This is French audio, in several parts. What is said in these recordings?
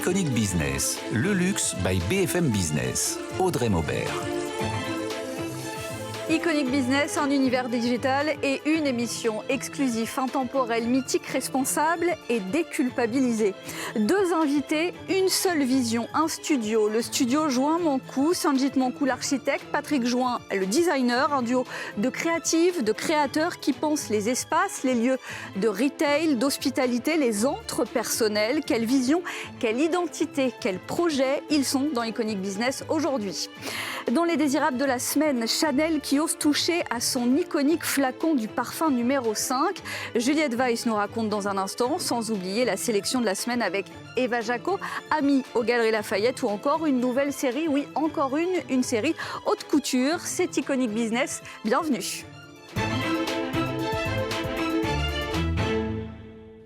Iconic Business, le luxe by BFM Business. Audrey Maubert. Iconic Business, un univers digital et une émission exclusive, intemporelle, mythique, responsable et déculpabilisée. Deux invités, une seule vision, un studio. Le studio Join Mankou, Sanjit Mankou l'architecte, Patrick Join le designer, un duo de créatifs, de créateurs qui pensent les espaces, les lieux de retail, d'hospitalité, les entre personnels. Quelle vision, quelle identité, quel projet ils sont dans Iconic Business aujourd'hui. Dans les désirables de la semaine, Chanel qui ose toucher à son iconique flacon du parfum numéro 5. Juliette Weiss nous raconte dans un instant, sans oublier la sélection de la semaine avec Eva Jaco, amie aux Galeries Lafayette, ou encore une nouvelle série, oui, encore une série haute couture. C'est Iconic Business, bienvenue.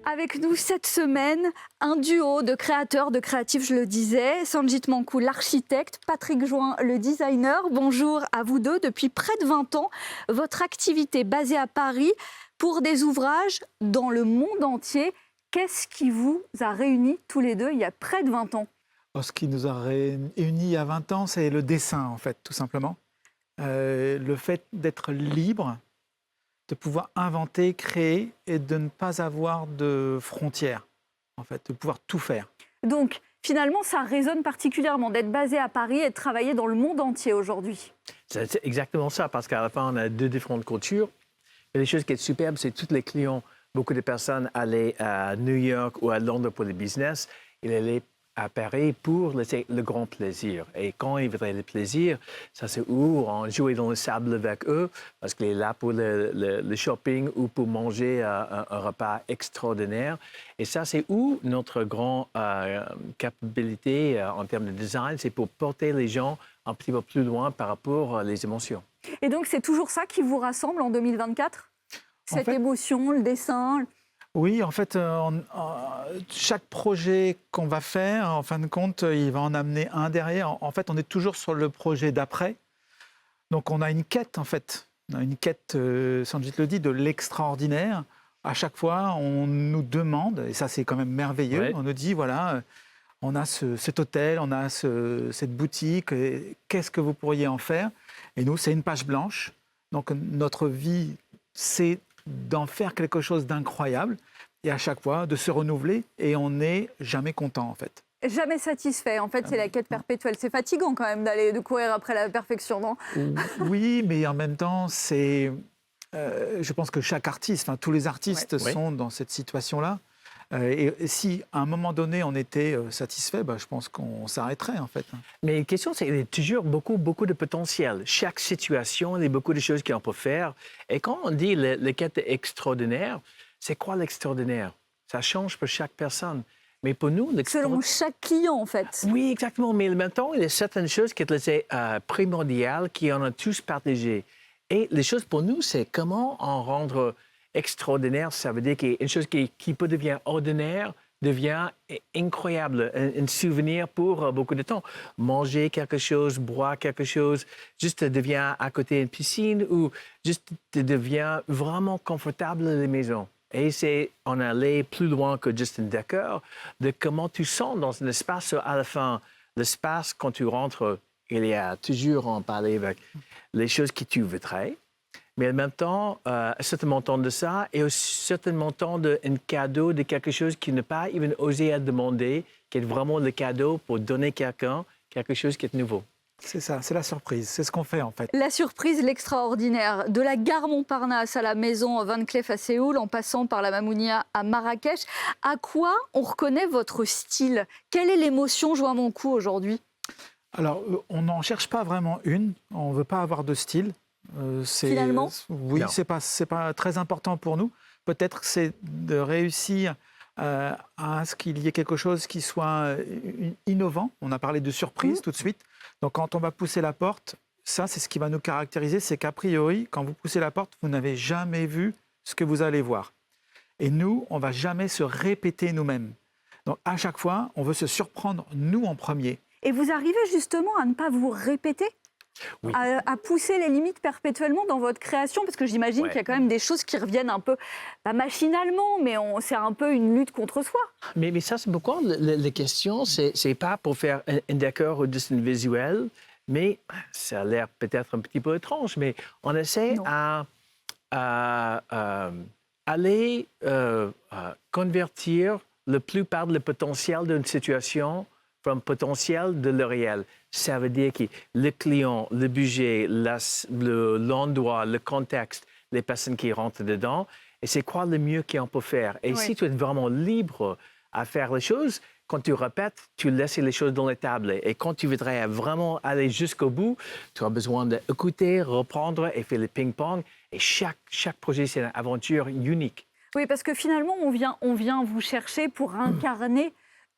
Avec nous cette semaine, un duo de créateurs, de créatifs, je le disais. Sanjit Mankou, l'architecte, Patrick Join, le designer. Bonjour à vous deux. Depuis près de 20 ans, votre activité basée à Paris pour des ouvrages dans le monde entier. Qu'est-ce qui vous a réunis tous les deux il y a près de 20 ans ? Ce qui nous a réunis il y a 20 ans, c'est le dessin, en fait, tout simplement. Le fait d'être libre, de pouvoir inventer, créer et de ne pas avoir de frontières, en fait, de pouvoir tout faire. Donc, finalement, ça résonne particulièrement d'être basé à Paris et de travailler dans le monde entier aujourd'hui. C'est exactement ça, parce qu'à la fin, on a deux différentes cultures. Et les choses qui sont superbes, c'est que tous les clients, beaucoup de personnes allaient à New York ou à Londres pour le business, ils allaient à Paris pour le grand plaisir. Et quand ils veulent le plaisir, ça c'est où on jouait dans le sable avec eux, parce qu'il est là pour le shopping ou pour manger un repas extraordinaire. Et ça c'est où notre grande capacité en termes de design, c'est pour porter les gens un petit peu plus loin par rapport aux émotions. Et donc c'est toujours ça qui vous rassemble en 2024 ? Cette émotion, le dessin ? Oui, en fait, chaque projet qu'on va faire, en fin de compte, il va en amener un derrière. En fait, on est toujours sur le projet d'après. Donc, on a une quête, en fait. On a une quête, Sanjit le dit, de l'extraordinaire. À chaque fois, on nous demande, et ça, c'est quand même merveilleux, on nous dit, voilà, on a cet hôtel, on a cette boutique, qu'est-ce que vous pourriez en faire ? Et nous, c'est une page blanche. Donc, notre vie, c'est d'en faire quelque chose d'incroyable et à chaque fois de se renouveler et on n'est jamais content en fait. Jamais satisfait, en fait c'est la quête perpétuelle. C'est fatigant quand même de courir après la perfection, non ? Oui, mais en même temps je pense que chaque artiste, enfin tous les artistes sont dans cette situation-là. Et si à un moment donné on était satisfait, je pense qu'on s'arrêterait en fait. Mais la question, c'est qu'il y a toujours beaucoup de potentiel. Chaque situation, il y a beaucoup de choses qu'on peut faire. Et quand on dit le quête extraordinaire, c'est quoi l'extraordinaire? Ça change pour chaque personne. Mais pour nous, selon chaque client, en fait. Oui, exactement. Mais maintenant, il y a certaines choses qui étaient primordiales, qu'on a tous partagées. Et les choses pour nous, c'est comment en rendre extraordinaire. Ça veut dire qu'une chose qui peut devenir ordinaire devient incroyable, un souvenir pour beaucoup de temps. Manger quelque chose, boire quelque chose, juste devient à côté d'une piscine ou juste devient vraiment confortable à la maison. Et on allait plus loin que juste un décor, de comment tu sens dans un espace à la fin. L'espace, quand tu rentres, il y a toujours en parler avec les choses que tu voudrais. Mais en même temps, un certain montant de ça et aussi un certain montant d'un cadeau de quelque chose qui n'a pas even osé à demander, qui est vraiment le cadeau pour donner à quelqu'un quelque chose qui est nouveau. C'est ça, c'est la surprise, c'est ce qu'on fait en fait. La surprise, l'extraordinaire. De la gare Montparnasse à la maison Van Cleef à Séoul, en passant par la Mamounia à Marrakech, à quoi on reconnaît votre style ? Quelle est l'émotion Join Mankou aujourd'hui ? Alors, on n'en cherche pas vraiment une, on ne veut pas avoir de style. Finalement ? Oui, c'est pas très important pour nous. Peut-être c'est de réussir à ce qu'il y ait quelque chose qui soit innovant. On a parlé de surprise tout de suite. Donc quand on va pousser la porte, ça c'est ce qui va nous caractériser, c'est qu'a priori, quand vous poussez la porte, vous n'avez jamais vu ce que vous allez voir. Et nous, on ne va jamais se répéter nous-mêmes. Donc à chaque fois, on veut se surprendre nous en premier. Et vous arrivez justement à ne pas vous répéter ? Oui. à pousser les limites perpétuellement dans votre création? Parce que j'imagine qu'il y a quand même des choses qui reviennent un peu, pas machinalement, mais c'est un peu une lutte contre soi. Mais ça, c'est pourquoi les questions, c'est pas pour faire un décor ou juste une visuel, mais ça a l'air peut-être un petit peu étrange, mais on essaie Non. à aller convertir la plupart du potentiel d'une situation from potentiel de le réel. Ça veut dire que le client, le budget, l'endroit, le contexte, les personnes qui rentrent dedans, et c'est quoi le mieux qu'on peut faire. Et Oui. si tu es vraiment libre à faire les choses, quand tu répètes, tu laisses les choses dans les tables. Et quand tu voudrais vraiment aller jusqu'au bout, tu as besoin d'écouter, reprendre et faire le ping-pong. Et chaque projet, c'est une aventure unique. Oui, parce que finalement, on vient vous chercher pour incarner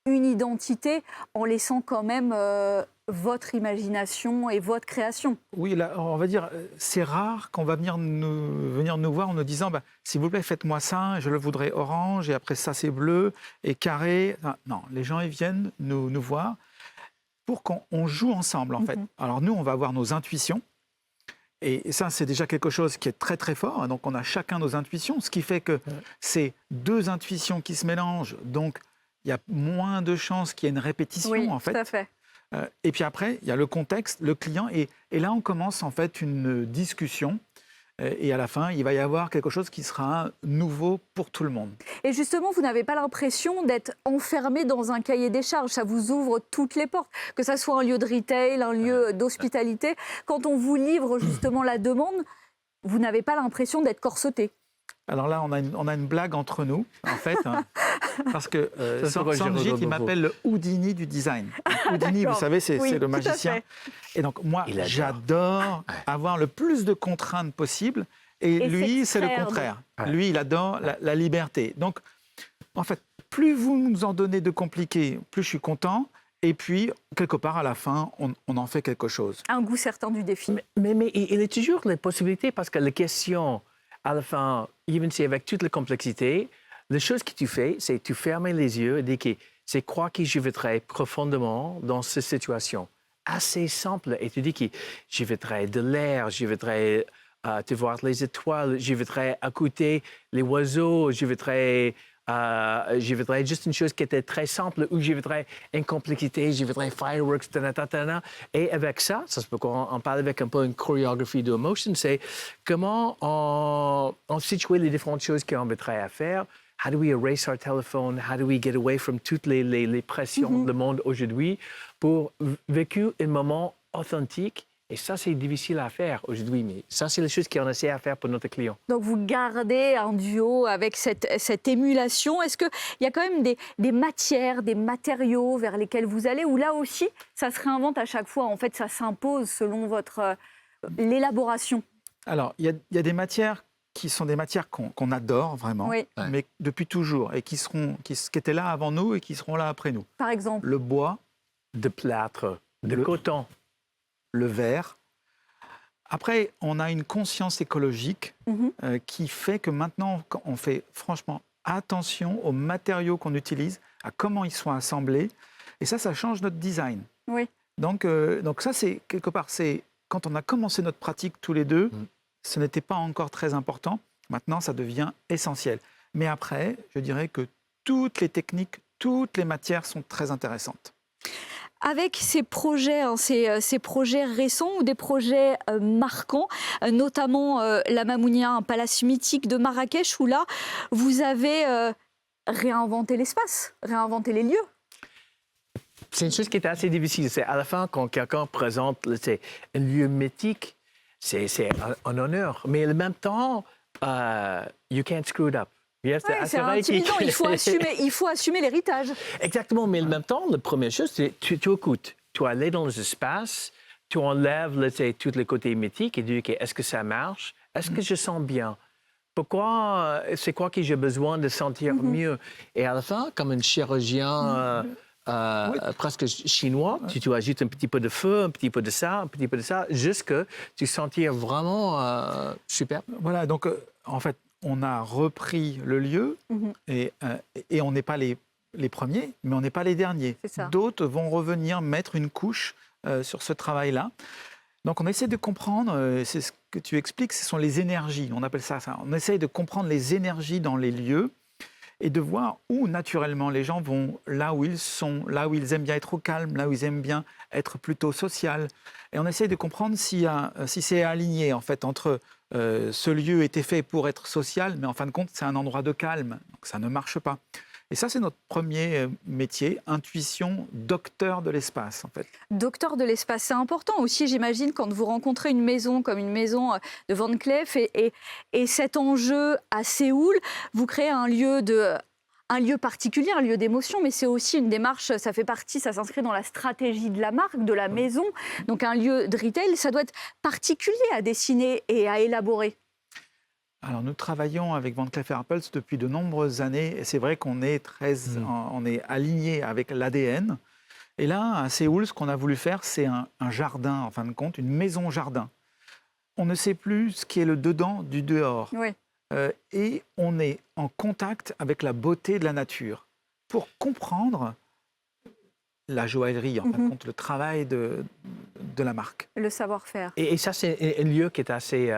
une identité en laissant quand même votre imagination et votre création. Oui, là, on va dire, c'est rare qu'on va venir nous voir en nous disant s'il vous plaît, faites-moi ça, je le voudrais orange, et après ça, c'est bleu et carré. Non, les gens, ils viennent nous voir pour qu'on joue ensemble, en fait. Alors, nous, on va avoir nos intuitions. Et ça, c'est déjà quelque chose qui est très, très fort. Donc, on a chacun nos intuitions, ce qui fait que c'est deux intuitions qui se mélangent. Donc, il y a moins de chances qu'il y ait une répétition, Oui, en fait. tout à fait. Et puis après, il y a le contexte, le client. Et là, on commence en fait une discussion. Et à la fin, il va y avoir quelque chose qui sera nouveau pour tout le monde. Et justement, vous n'avez pas l'impression d'être enfermé dans un cahier des charges. Ça vous ouvre toutes les portes, que ça soit un lieu de retail, un lieu d'hospitalité. Quand on vous livre justement la demande, vous n'avez pas l'impression d'être corseté. Alors là, on a une blague entre nous, en fait, hein, parce que pourquoi j'ai Sanjit, il redonné m'appelle le Houdini du design. Houdini, vous D'accord. savez, c'est Oui, le tout à magicien. fait. Et donc, moi, Il adore. j'adore avoir le plus de contraintes possible. Et lui, c'est le s'extraire de- contraire. Ouais. Lui, il adore la liberté. Donc, en fait, plus vous nous en donnez de compliqués, plus je suis content. Et puis, quelque part, à la fin, on en fait quelque chose. Un goût certain du défi. Mais il y a toujours les possibilités parce que les questions, à la fin, even si avec toute la complexité, la chose que tu fais, c'est tu fermes les yeux et dis que c'est quoi que je voudrais profondément dans cette situation. Assez simple. Et tu dis que je voudrais de l'air, je voudrais te voir les étoiles, je voudrais écouter les oiseaux, je voudrais juste une chose qui était très simple, ou je voudrais une complexité, je voudrais fireworks, et avec ça, c'est pourquoi on parle avec un peu une chorégraphie de motion, c'est comment on situe les différentes choses qu'on voudrait faire. How do we erase our telephone? How do we get away from toutes les pressions du monde aujourd'hui pour vécu un moment authentique? Et ça, c'est difficile à faire aujourd'hui, mais ça, c'est les choses qu'on essaie à faire pour notre client. Donc vous gardez un duo avec cette émulation. Est-ce qu'il y a quand même des matières, des matériaux vers lesquels vous allez, ou là aussi, ça se réinvente à chaque fois? En fait, ça s'impose selon votre l'élaboration. Alors, il y a des matières qui sont des matières qu'on adore vraiment, Oui. mais depuis toujours, et qui étaient là avant nous et qui seront là après nous. Par exemple. Le bois, De plâtre, de coton. le verre. Après, on a une conscience écologique qui fait que maintenant, on fait franchement attention aux matériaux qu'on utilise, à comment ils sont assemblés. Et ça change notre design. Oui. Donc ça, c'est quelque part, c'est quand on a commencé notre pratique tous les deux, ce n'était pas encore très important. Maintenant, ça devient essentiel. Mais après, je dirais que toutes les techniques, toutes les matières sont très intéressantes. Avec ces projets, ces projets récents ou des projets marquants, notamment la Mamounia, un palace mythique de Marrakech, où là, vous avez réinventé l'espace, réinventé les lieux. C'est une chose qui est assez difficile. C'est à la fin, quand quelqu'un présente un lieu mythique, c'est un honneur. Mais en même temps, you can't screw it up. Yes, Ouais, c'est vrai intimidant, il faut assumer l'héritage. Exactement, mais en même temps, la première chose, c'est tu écoutes. Tu allais dans les espaces, tu enlèves tous les côtés mythiques et tu dis, est-ce que ça marche? Est-ce que je sens bien? Pourquoi? C'est quoi que j'ai besoin de sentir mieux? Et à la fin, comme un chirurgien presque chinois, tu ajoutes un petit peu de feu, un petit peu de ça, jusqu'à tu sentir vraiment super. Voilà, donc en fait, on a repris le lieu et on n'est pas les premiers, mais on n'est pas les derniers. C'est ça. D'autres vont revenir mettre une couche sur ce travail-là. Donc on essaie de comprendre, c'est ce que tu expliques, ce sont les énergies, on appelle ça. On essaie de comprendre les énergies dans les lieux et de voir où naturellement les gens vont, là où ils sont, là où ils aiment bien être au calme, là où ils aiment bien être plutôt social. Et on essaie de comprendre si c'est aligné en fait entre ce lieu était fait pour être social, mais en fin de compte c'est un endroit de calme, donc ça ne marche pas. Et ça, c'est notre premier métier, intuition, docteur de l'espace, en fait. Docteur de l'espace, c'est important aussi, j'imagine, quand vous rencontrez une maison comme une maison de Van Cleef et cet enjeu à Séoul, vous créez un lieu particulier, un lieu d'émotion, mais c'est aussi une démarche, ça fait partie, ça s'inscrit dans la stratégie de la marque, de la maison. Donc un lieu de retail, ça doit être particulier à dessiner et à élaborer. Alors, nous travaillons avec Van Cleef & Arpels depuis de nombreuses années et c'est vrai qu'on est on est aligné avec l'ADN. Et là, à Séoul, ce qu'on a voulu faire, c'est un jardin, en fin de compte, une maison-jardin. On ne sait plus ce qui est le dedans du dehors. Oui. Et on est en contact avec la beauté de la nature pour comprendre la joaillerie, en fin de compte, le travail de la marque. Le savoir-faire. Et ça, c'est un lieu qui est assez...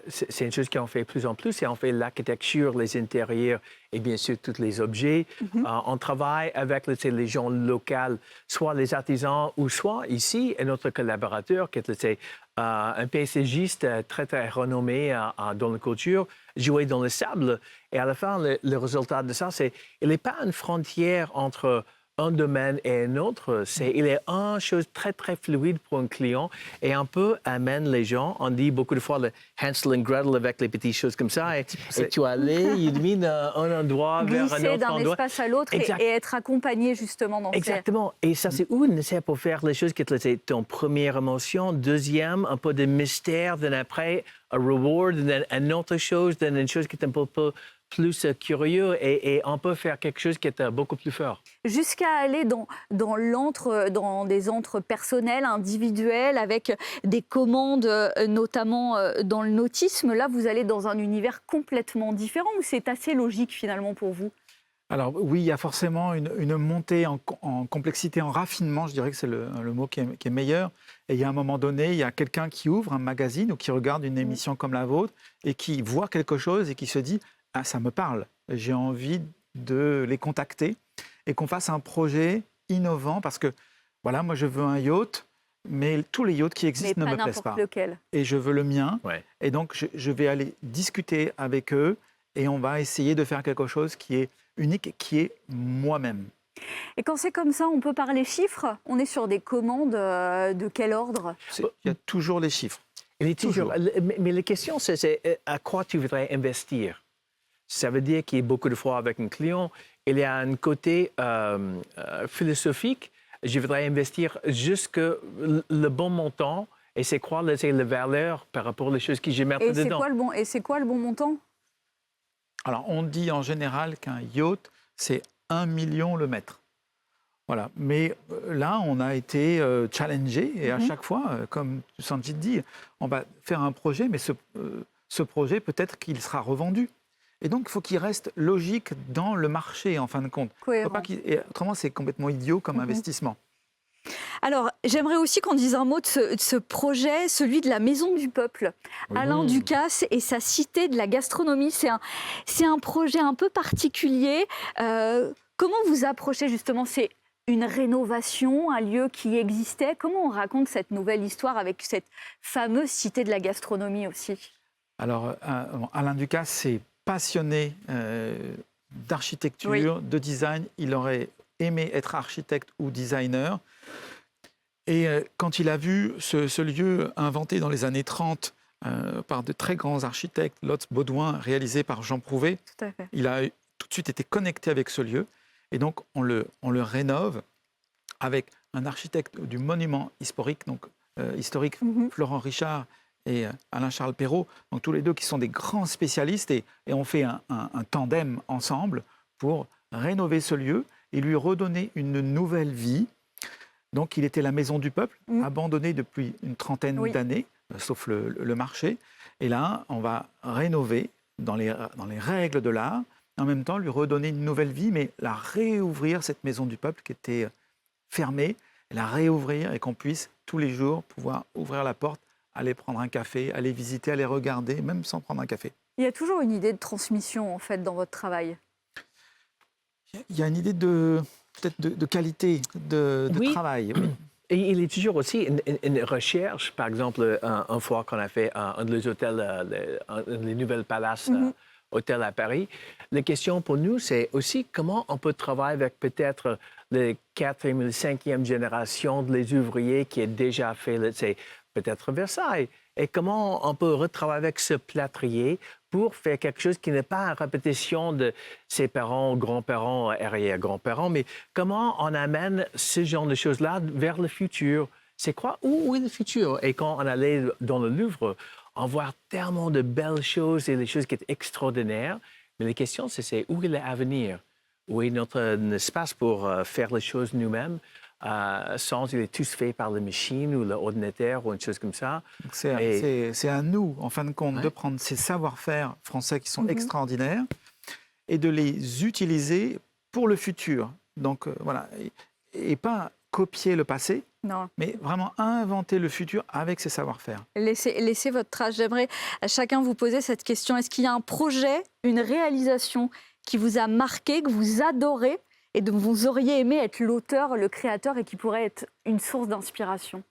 c'est une chose qu'on fait de plus en plus, et on fait l'architecture, les intérieurs et bien sûr tous les objets. On travaille avec les gens locaux, soit les artisans ou soit ici, notre collaborateur qui est un paysagiste très, très renommé dans la culture, joué dans le sable. Et à la fin, le résultat de ça, c'est il n'est pas une frontière entre un domaine et un autre. Il est une chose très, très fluide pour un client et un peu amène les gens. On dit beaucoup de fois le Hansel and Gretel avec les petites choses comme ça. Et tu allais, il mis d'un endroit vers un autre glisser d'un endroit. espace à l'autre et être accompagné justement dans Exactement. Et ça, c'est où c'est pour faire les choses qui étaient ton première émotion, deuxième, un peu de mystère, then après, un reward, then une autre chose, then une chose qui est un peu plus curieux et on peut faire quelque chose qui est beaucoup plus fort. Jusqu'à aller dans des entres personnels, individuels, avec des commandes, notamment dans le nautisme. Là, vous allez dans un univers complètement différent ou c'est assez logique finalement pour vous? Alors oui, il y a forcément une montée en complexité, en raffinement, je dirais que c'est le mot qui est meilleur. Et il y a un moment donné, il y a quelqu'un qui ouvre un magazine ou qui regarde une émission comme la vôtre et qui voit quelque chose et qui se dit « Ah, ça me parle, j'ai envie de les contacter » et qu'on fasse un projet innovant parce que, voilà, moi je veux un yacht, mais tous les yachts qui existent ne me plaisent pas. Lequel. Et je veux le mien. Ouais. Et donc, je vais aller discuter avec eux et on va essayer de faire quelque chose qui est unique, qui est moi-même. Et quand c'est comme ça, on peut parler chiffres? On est sur des commandes de quel ordre? Il y a toujours les chiffres. Il est toujours. Mais la question, c'est à quoi tu voudrais investir? Ça veut dire qu'il y a beaucoup de fois avec un client, il y a un côté philosophique. Je voudrais investir jusque le bon montant. Et c'est quoi la valeur par rapport aux choses que je mets dedans? Et c'est quoi le bon montant? Alors, on dit en général qu'un yacht, c'est 1 million le mètre. Voilà. Mais là, on a été challengé et à chaque fois, comme Sanjit dit, on va faire un projet, mais ce projet, peut-être qu'il sera revendu. Et donc, il faut qu'il reste logique dans le marché, en fin de compte. Faut pas autrement, c'est complètement idiot comme investissement. Alors, j'aimerais aussi qu'on dise un mot de ce projet, celui de la Maison du Peuple. Oui. Alain Ducasse et sa Cité de la gastronomie, c'est un projet un peu particulier. Comment vous approchez justement? C'est une rénovation, un lieu qui existait. Comment on raconte cette nouvelle histoire avec cette fameuse Cité de la gastronomie aussi? Alors, Alain Ducasse, c'est passionné d'architecture, de design. Il aurait aimé être architecte ou designer. Et quand il a vu ce lieu inventé dans les années 30 par de très grands architectes, Lotz Baudouin, réalisé par Jean Prouvé, il a tout de suite été connecté avec ce lieu. Et donc, on le rénove avec un architecte du monument historique, Florent Richard et Alain-Charles Perrault, donc tous les deux qui sont des grands spécialistes. Et on fait un tandem ensemble pour rénover ce lieu et lui redonner une nouvelle vie. Donc, il était la Maison du Peuple, abandonnée depuis une trentaine d'années, sauf le marché. Et là, on va rénover dans les règles de l'art, en même temps lui redonner une nouvelle vie, mais la réouvrir, cette Maison du Peuple qui était fermée, la réouvrir et qu'on puisse tous les jours pouvoir ouvrir la porte aller prendre un café, aller visiter, aller regarder, même sans prendre un café. Il y a toujours une idée de transmission, en fait, dans votre travail. Il y a une idée peut-être de qualité de Oui. travail. Oui. Et il est toujours aussi une recherche. Par exemple, une fois qu'on a fait un des hôtels, les Nouvelles Palaces, hôtels à Paris, la question pour nous, c'est aussi comment on peut travailler avec peut-être la 4e ou la 5e génération des ouvriers qui a déjà fait, c'est peut-être Versailles. Et comment on peut retravailler avec ce plâtrier pour faire quelque chose qui n'est pas en répétition de ses parents, grands-parents, arrière-grands-parents, mais comment on amène ce genre de choses-là vers le futur. C'est quoi? Où est le futur? Et quand on allait dans le Louvre, on voit tellement de belles choses et des choses qui sont extraordinaires. Mais la question, c'est où est l'avenir? Où est notre espace pour faire les choses nous-mêmes? Sans il est tous fait par la machine ou l'ordinateur ou une chose comme ça. C'est à nous, en fin de compte, de prendre ces savoir-faire français qui sont extraordinaires et de les utiliser pour le futur. Donc voilà, et pas copier le passé, mais vraiment inventer le futur avec ces savoir-faire. Laissez votre trace. J'aimerais à chacun vous poser cette question. Est-ce qu'il y a un projet, une réalisation qui vous a marqué, que vous adorez et dont vous auriez aimé être l'auteur, le créateur et qui pourrait être une source d'inspiration?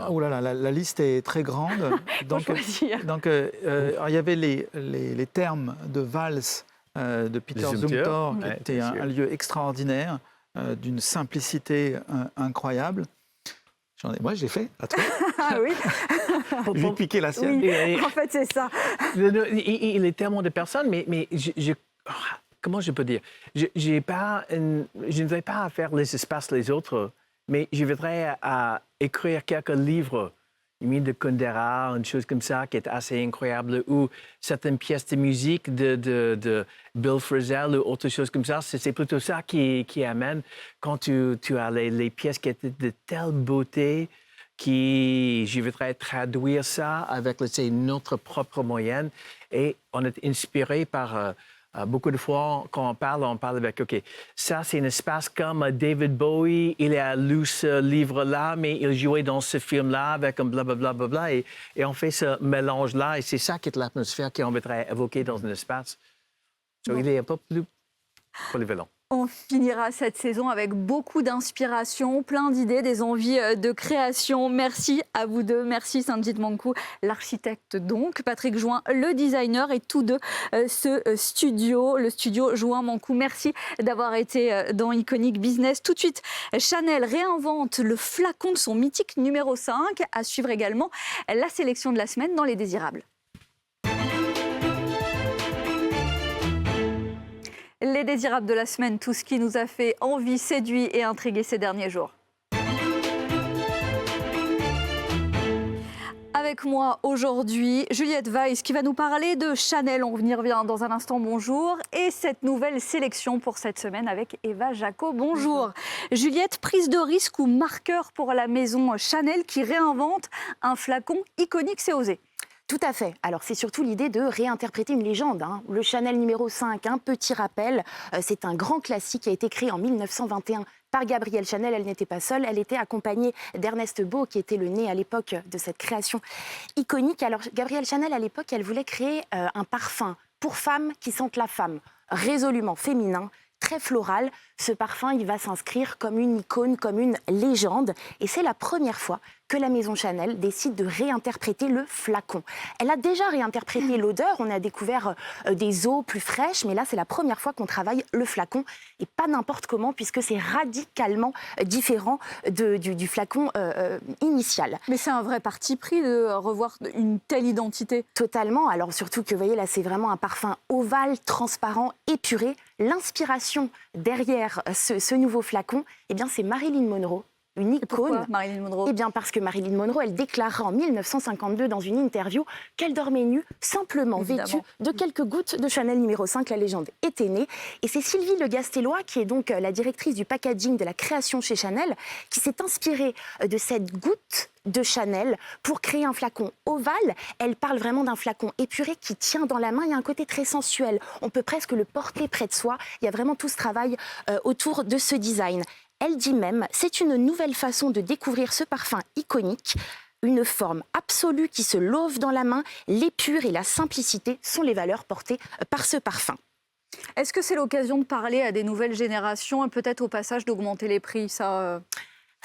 Oh là là, la liste est très grande. Donc, il y avait les termes de valse de Peter Zumthor, qui était un lieu extraordinaire, d'une simplicité incroyable. Moi, j'ai fait, à toi. Ah oui. J'ai piqué la sienne. Oui, en fait, c'est ça. Il est tellement de personnes, mais comment je peux dire? Je ne vais pas faire les espaces les autres, mais je voudrais écrire quelques livres, de Kundera, une chose comme ça, qui est assez incroyable, ou certaines pièces de musique de Bill Frisell ou autre chose comme ça. C'est plutôt ça qui amène quand tu as les pièces qui étaient de telle beauté je voudrais traduire ça avec notre propre moyenne. Et on est inspiré par... beaucoup de fois, quand on parle avec, OK, ça, c'est un espace comme David Bowie, il a lu ce livre-là, mais il jouait dans ce film-là avec un blablabla, et on fait ce mélange-là, et c'est ça qui est l'atmosphère qu'on voudrait évoquer dans un espace. Il est un peu plus polyvalent. On finira cette saison avec beaucoup d'inspiration, plein d'idées, des envies de création. Merci à vous deux. Merci Sanjit Manku, l'architecte donc, Patrick Join, le designer, et tous deux ce studio, le studio Join Manku. Merci d'avoir été dans Iconic Business. Tout de suite, Chanel réinvente le flacon de son mythique numéro 5. À suivre également la sélection de la semaine dans Les Désirables. Les désirables de la semaine, tout ce qui nous a fait envie, séduit et intrigué ces derniers jours. Avec moi aujourd'hui, Juliette Weiss qui va nous parler de Chanel. On y revient dans un instant, bonjour. Et cette nouvelle sélection pour cette semaine avec Eva Jaco, bonjour. Juliette, prise de risque ou marqueur pour la maison Chanel qui réinvente un flacon iconique, c'est osé. Tout à fait. Alors, c'est surtout l'idée de réinterpréter une légende. Le Chanel numéro 5, un petit rappel, c'est un grand classique qui a été créé en 1921 par Gabrielle Chanel. Elle n'était pas seule, elle était accompagnée d'Ernest Beau, qui était le nez à l'époque de cette création iconique. Alors, Gabrielle Chanel, à l'époque, elle voulait créer un parfum pour femmes qui sentent la femme, résolument féminin, très floral. Ce parfum, il va s'inscrire comme une icône, comme une légende. Et c'est la première fois que la maison Chanel décide de réinterpréter le flacon. Elle a déjà réinterprété l'odeur, on a découvert des eaux plus fraîches, mais là c'est la première fois qu'on travaille le flacon, et pas n'importe comment, puisque c'est radicalement différent du flacon initial. Mais c'est un vrai parti pris de revoir une telle identité. Totalement, alors surtout que vous voyez là c'est vraiment un parfum ovale, transparent, épuré. L'inspiration derrière ce nouveau flacon, eh bien c'est Marilyn Monroe. Une icône. Pourquoi Marilyn Monroe? Eh bien parce que Marilyn Monroe, elle déclara en 1952 dans une interview qu'elle dormait nue, simplement vêtue de quelques gouttes de Chanel numéro 5. La légende était née. Et c'est Sylvie Le Gastellois, qui est donc la directrice du packaging de la création chez Chanel, qui s'est inspirée de cette goutte de Chanel pour créer un flacon ovale. Elle parle vraiment d'un flacon épuré qui tient dans la main. Il y a un côté très sensuel. On peut presque le porter près de soi. Il y a vraiment tout ce travail autour de ce design. Elle dit même, c'est une nouvelle façon de découvrir ce parfum iconique. Une forme absolue qui se love dans la main, l'épure et la simplicité sont les valeurs portées par ce parfum. Est-ce que c'est l'occasion de parler à des nouvelles générations et peut-être au passage d'augmenter les prix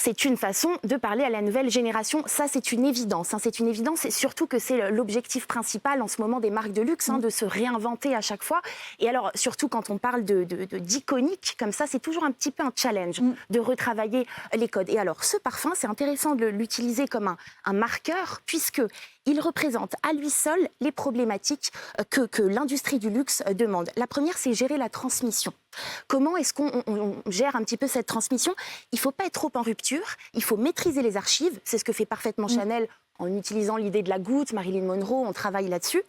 C'est une façon de parler à la nouvelle génération. Ça, c'est une évidence. C'est une évidence et surtout que c'est l'objectif principal en ce moment des marques de luxe, de se réinventer à chaque fois. Et alors, surtout quand on parle d'iconique, comme ça, c'est toujours un petit peu un challenge de retravailler les codes. Et alors, ce parfum, c'est intéressant de l'utiliser comme un marqueur puisque il représente à lui seul les problématiques que l'industrie du luxe demande. La première, c'est gérer la transmission. Comment est-ce qu'on gère un petit peu cette transmission? Il ne faut pas être trop en rupture, il faut maîtriser les archives, c'est ce que fait parfaitement Chanel en utilisant l'idée de la goutte, Marilyn Monroe, on travaille là-dessus.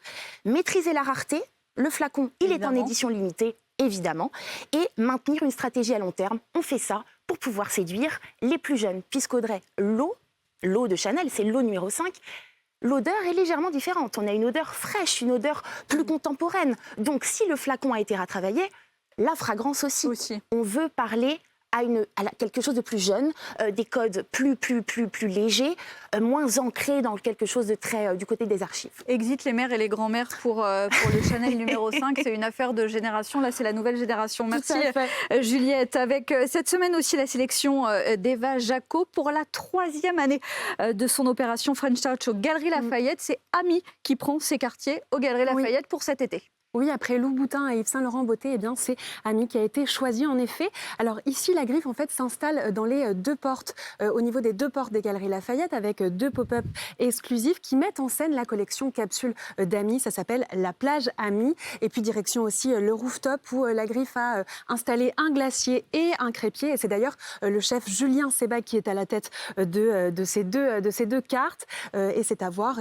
Maîtriser la rareté, le flacon, il est en édition limitée, évidemment, et maintenir une stratégie à long terme. On fait ça pour pouvoir séduire les plus jeunes, puisqu'Audrey, l'eau de Chanel, c'est l'eau numéro 5, l'odeur est légèrement différente. On a une odeur fraîche, une odeur plus contemporaine. Donc, si le flacon a été retravaillé, la fragrance aussi. On veut parler à quelque chose de plus jeune, des codes plus légers, moins ancrés dans quelque chose de très du côté des archives. Exit les mères et les grands-mères pour le Chanel numéro 5. C'est une affaire de génération. Là, c'est la nouvelle génération. Merci Juliette. Avec cette semaine aussi la sélection d'Eva Jaco pour la 3e année de son opération French Touch aux Galeries Lafayette. C'est Ami qui prend ses quartiers aux Galeries Lafayette pour cet été. Oui, après Louboutin et Yves Saint Laurent Beauté, eh bien, c'est Ami qui a été choisi en effet. Alors ici, la griffe en fait s'installe dans les deux portes, au niveau des deux portes des Galeries Lafayette, avec deux pop-up exclusifs qui mettent en scène la collection capsule d'Ami. Ça s'appelle la plage Ami. Et puis direction aussi le rooftop où la griffe a installé un glacier et un crépier. Et c'est d'ailleurs le chef Julien Sebag qui est à la tête de ces deux cartes. Et c'est à voir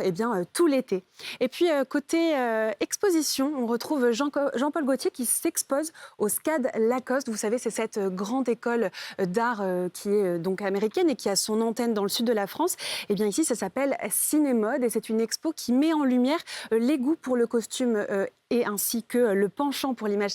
tout l'été. Et puis côté exposition, on retrouve Jean-Paul Gaultier qui s'expose au SCAD Lacoste. Vous savez, c'est cette grande école d'art qui est donc américaine et qui a son antenne dans le sud de la France. Et bien ici, ça s'appelle Cinémode et c'est une expo qui met en lumière les goûts pour le costume et ainsi que le penchant pour l'image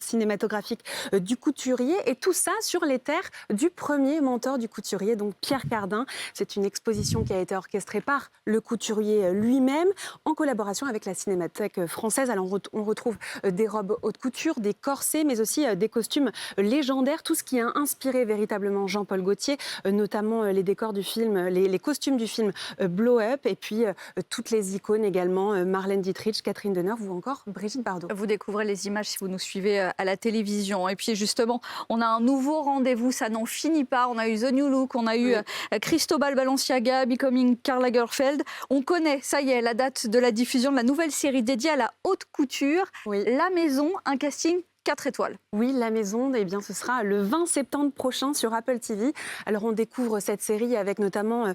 cinématographique du couturier. Et tout ça sur les terres du premier mentor du couturier, donc Pierre Cardin. C'est une exposition qui a été orchestrée par le couturier lui-même en collaboration avec la Cinémathèque française. Alors on retrouve des robes haute couture, des corsets, mais aussi des costumes légendaires. Tout ce qui a inspiré véritablement Jean-Paul Gaultier, notamment les décors du film, les costumes du film Blow Up, et puis toutes les icônes également, Marlène Dietrich, Catherine Deneuve ou encore Brigitte Bardot. Vous découvrez les images si vous nous suivez à la télévision. Et puis justement, on a un nouveau rendez-vous, ça n'en finit pas. On a eu The New Look, on a eu Cristobal Balenciaga, Becoming Karl Lagerfeld. On connaît, ça y est, la date de la diffusion de la nouvelle série dédiée à la haute couture. Oui. La Maison, un casting 4 étoiles. Oui, La Maison, eh bien, ce sera le 20 septembre prochain sur Apple TV. Alors, on découvre cette série avec notamment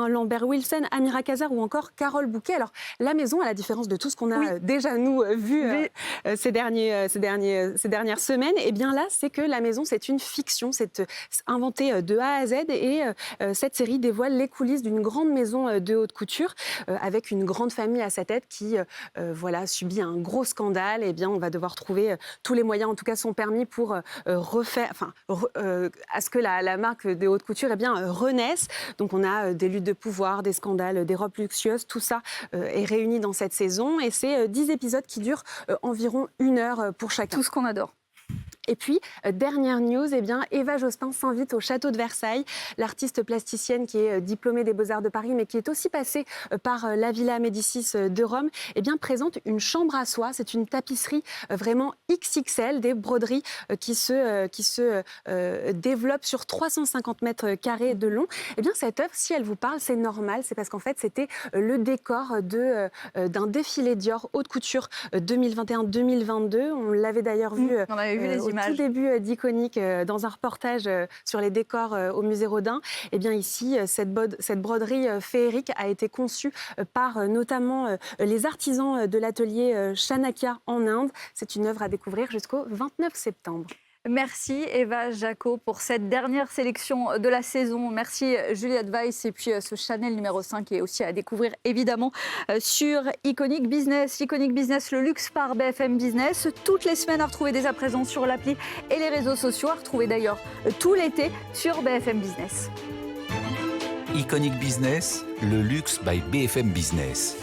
Lambert Wilson, Amira Kazar ou encore Carole Bouquet. Alors, La Maison, à la différence de tout ce qu'on a déjà, nous, vu ces dernières semaines, eh bien là, c'est que La Maison, c'est une fiction. C'est inventé de A à Z et cette série dévoile les coulisses d'une grande maison de haute couture avec une grande famille à sa tête qui subit un gros scandale. Eh bien, on va devoir trouver tous les moyens, en tout cas, sont permis pour à ce que la marque de haute couture renaisse. Donc, on a des luttes de pouvoir, des scandales, des robes luxueuses. Tout ça est réuni dans cette saison. Et c'est 10 épisodes qui durent environ 1 heure pour chacun. Tout ce qu'on adore. Et puis, dernière news, Eva Jospin s'invite au château de Versailles. L'artiste plasticienne qui est diplômée des Beaux-Arts de Paris, mais qui est aussi passée par la Villa Médicis de Rome, présente une chambre à soie. C'est une tapisserie vraiment XXL, des broderies qui se développent sur 350 mètres carrés de long. Cette œuvre, si elle vous parle, c'est normal. C'est parce qu'en fait, c'était le décor d'un défilé Dior haute couture 2021-2022. On l'avait d'ailleurs vu. On avait vu les images. Tout début d'Iconique, dans un reportage sur les décors au musée Rodin. Ici, cette broderie féerique a été conçue par notamment les artisans de l'atelier Chanakya en Inde. C'est une œuvre à découvrir jusqu'au 29 septembre. Merci Eva Jaco pour cette dernière sélection de la saison. Merci Juliette Weiss et puis ce Chanel numéro 5 est aussi à découvrir évidemment sur Iconic Business. Iconic Business, le luxe par BFM Business. Toutes les semaines à retrouver dès à présent sur l'appli et les réseaux sociaux. À retrouver d'ailleurs tout l'été sur BFM Business. Iconic Business, le luxe by BFM Business.